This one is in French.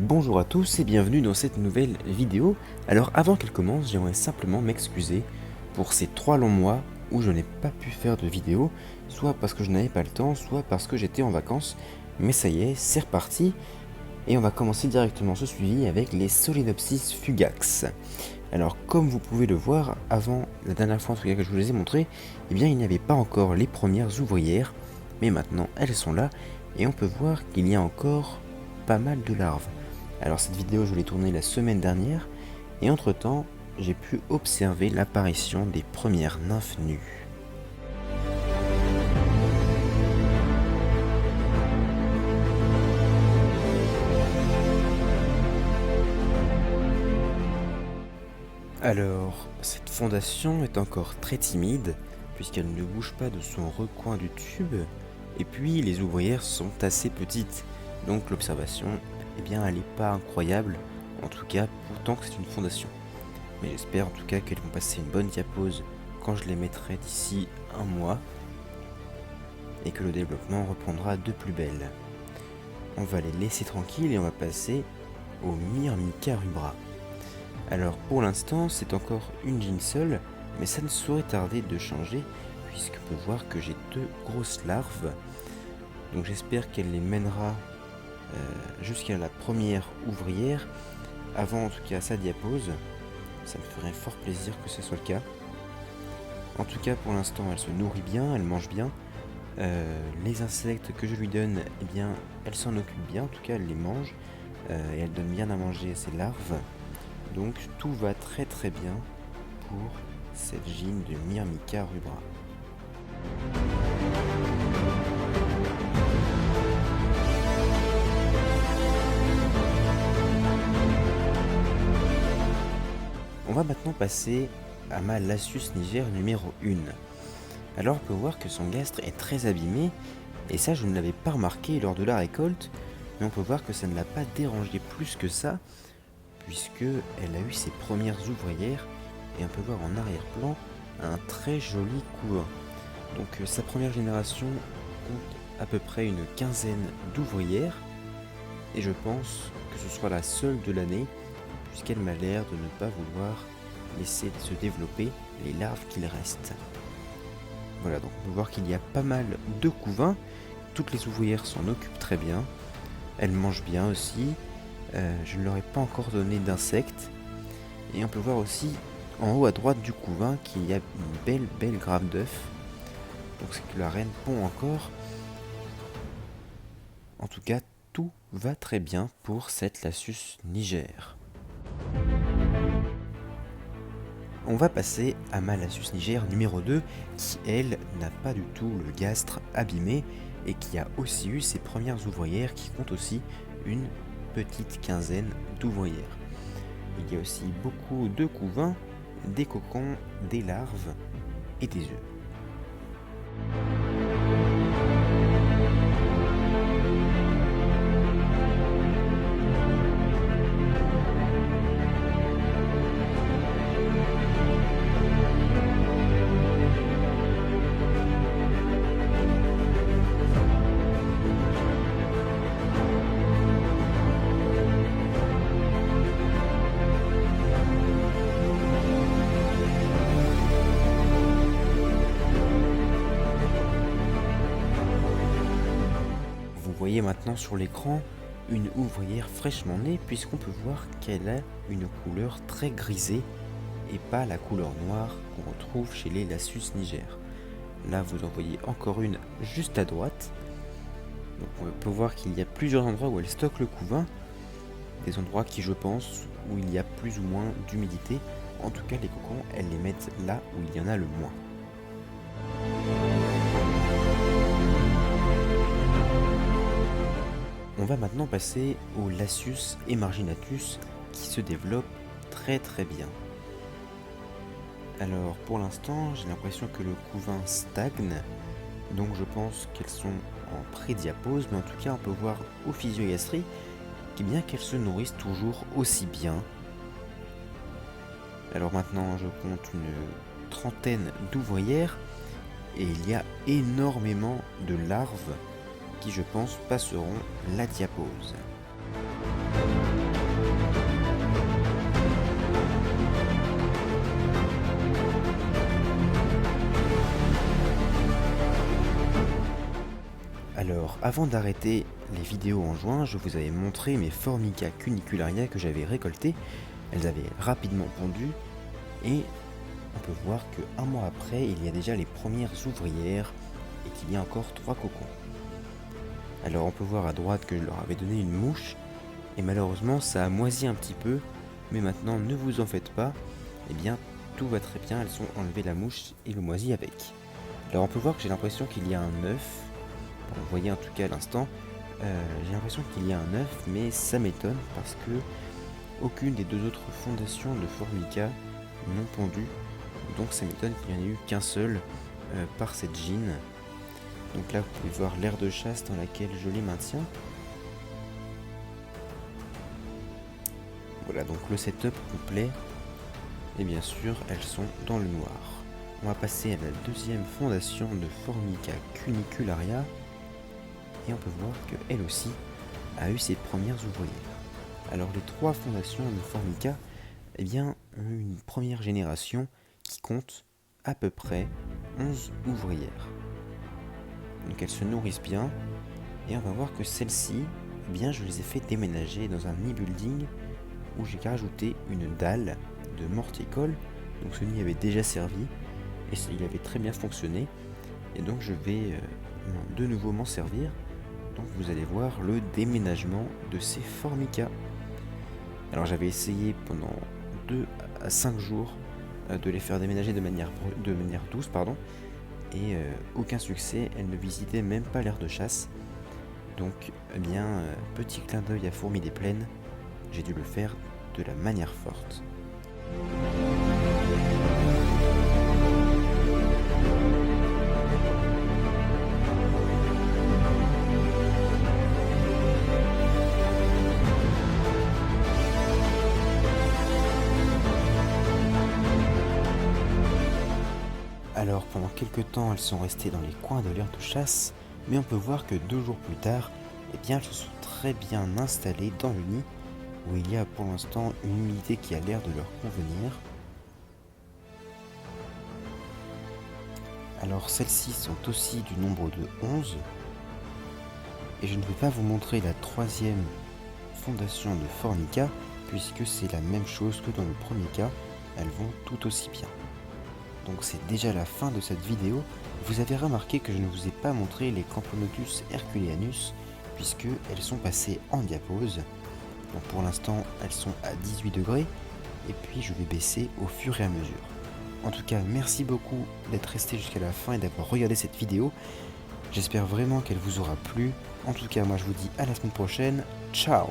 Bonjour à tous et bienvenue dans cette nouvelle vidéo. Alors avant qu'elle commence, j'aimerais simplement m'excuser pour ces 3 longs mois où je n'ai pas pu faire de vidéo, soit parce que je n'avais pas le temps, soit parce que j'étais en vacances. Mais ça y est, c'est reparti et on va commencer directement ce suivi avec les Solenopsis fugax. Alors comme vous pouvez le voir, avant la dernière fois en tout cas que je vous les ai montrés, eh bien il n'y avait pas encore les premières ouvrières, mais maintenant elles sont là et on peut voir qu'il y a encore pas mal de larves. Alors cette vidéo je l'ai tournée la semaine dernière et entre temps j'ai pu observer l'apparition des premières nymphes nues. Alors cette fondation est encore très timide puisqu'elle ne bouge pas de son recoin du tube et puis les ouvrières sont assez petites donc l'observation eh bien elle n'est pas incroyable, en tout cas pourtant que c'est une fondation. Mais j'espère en tout cas qu'elles vont passer une bonne diapause quand je les mettrai d'ici un mois et que le développement reprendra de plus belle. On va les laisser tranquilles et on va passer au Myrmica rubra. Alors pour l'instant c'est encore une gine seule, mais ça ne saurait tarder de changer puisqu'on peut voir que j'ai 2 grosses larves. Donc j'espère qu'elle les mènera jusqu'à la première ouvrière, avant en tout cas sa diapause. Ça me ferait fort plaisir que ce soit le cas. En tout cas pour l'instant elle se nourrit bien, elle mange bien. Les insectes que je lui donne, eh bien elle s'en occupe bien, en tout cas elle les mange. Et elle donne bien à manger à ses larves. Donc tout va très très bien pour cette gine de Myrmica rubra. On va maintenant passer à ma Lasius niger numéro 1. Alors on peut voir que son gastre est très abîmé, et ça je ne l'avais pas remarqué lors de la récolte, mais on peut voir que ça ne l'a pas dérangé plus que ça, puisque elle a eu ses premières ouvrières, et on peut voir en arrière-plan un très joli couvain. Donc sa première génération compte à peu près une quinzaine d'ouvrières, et je pense que ce sera la seule de l'année, puisqu'elle m'a l'air de ne pas vouloir laisser se développer les larves qu'il reste. Voilà, donc on peut voir qu'il y a pas mal de couvains, toutes les ouvrières s'en occupent très bien, elles mangent bien aussi, je ne leur ai pas encore donné d'insectes, et on peut voir aussi en haut à droite du couvain qu'il y a une belle grappe d'œufs, donc c'est que la reine pond encore. En tout cas, tout va très bien pour cette Lasius niger. On va passer à ma Lasius niger numéro 2 qui elle n'a pas du tout le gastre abîmé et qui a aussi eu ses premières ouvrières qui comptent aussi une petite quinzaine d'ouvrières. Il y a aussi beaucoup de couvains, des cocons, des larves et des œufs. Vous voyez maintenant sur l'écran une ouvrière fraîchement née puisqu'on peut voir qu'elle a une couleur très grisée et pas la couleur noire qu'on retrouve chez les Lasius niger. Là vous en voyez encore une juste à droite. Donc on peut voir qu'il y a plusieurs endroits où elle stocke le couvain, des endroits qui je pense où il y a plus ou moins d'humidité. En tout cas les cocons elles les mettent là où il y en a le moins. On va maintenant passer au Lasius emarginatus qui se développe très bien. Alors pour l'instant j'ai l'impression que le couvain stagne Donc je pense qu'elles sont en pré-diapose, mais en tout cas on peut voir au physiogastrie bien qu'elles se nourrissent toujours aussi bien. Alors maintenant je compte une trentaine d'ouvrières et il y a énormément de larves qui je pense passeront la diapose. Alors, avant d'arrêter les vidéos en juin, je vous avais montré mes Formica cunicularia que j'avais récoltées. Elles avaient rapidement pondu et on peut voir qu'un mois après, il y a déjà les premières ouvrières et qu'il y a encore 3 cocons. Alors on peut voir à droite que je leur avais donné une mouche et malheureusement ça a moisi un petit peu, mais maintenant ne vous en faites pas, eh bien tout va très bien, elles ont enlevé la mouche et le moisi avec. Alors on peut voir que j'ai l'impression qu'il y a un œuf. Vous voyez en tout cas à l'instant, j'ai l'impression qu'il y a un œuf, mais ça m'étonne parce que aucune des deux autres fondations de Formica n'ont pondu. Donc ça m'étonne qu'il n'y en ait eu qu'un seul par cette gine. Donc là vous pouvez voir l'aire de chasse dans laquelle je les maintiens. Voilà donc le setup complet. Et bien sûr elles sont dans le noir. On va passer à la deuxième fondation de Formica cunicularia. Et on peut voir qu'elle aussi a eu ses premières ouvrières. Alors les 3 fondations de Formica eh bien, ont eu une première génération qui compte à peu près 11 ouvrières. Donc elles se nourrissent bien et on va voir que celles-ci, eh bien, je les ai fait déménager dans un nid building où j'ai rajouté une dalle de morticole. Donc ce nid avait déjà servi et il avait très bien fonctionné et donc je vais de nouveau m'en servir. Donc vous allez voir le déménagement de ces Formica. Alors j'avais essayé pendant 2 à 5 jours de les faire déménager de manière douce, et aucun succès, elles ne visitaient même pas l'aire de chasse. Donc eh bien, petit clin d'œil à Fourmis des Plaines, j'ai dû le faire de la manière forte. Alors pendant quelques temps elles sont restées dans les coins de l'aire de chasse, mais on peut voir que 2 jours plus tard, eh bien elles se sont très bien installées dans le nid, où il y a pour l'instant une humidité qui a l'air de leur convenir. Alors celles-ci sont aussi du nombre de 11, et je ne vais pas vous montrer la 3e fondation de Formica, puisque c'est la même chose que dans le premier cas, elles vont tout aussi bien. Donc c'est déjà la fin de cette vidéo. Vous avez remarqué que je ne vous ai pas montré les Camponotus herculeanus puisque elles sont passées en diapose. Donc pour l'instant elles sont à 18 degrés et puis je vais baisser au fur et à mesure. En tout cas merci beaucoup d'être resté jusqu'à la fin et d'avoir regardé cette vidéo. J'espère vraiment qu'elle vous aura plu. En tout cas moi je vous dis à la semaine prochaine. Ciao!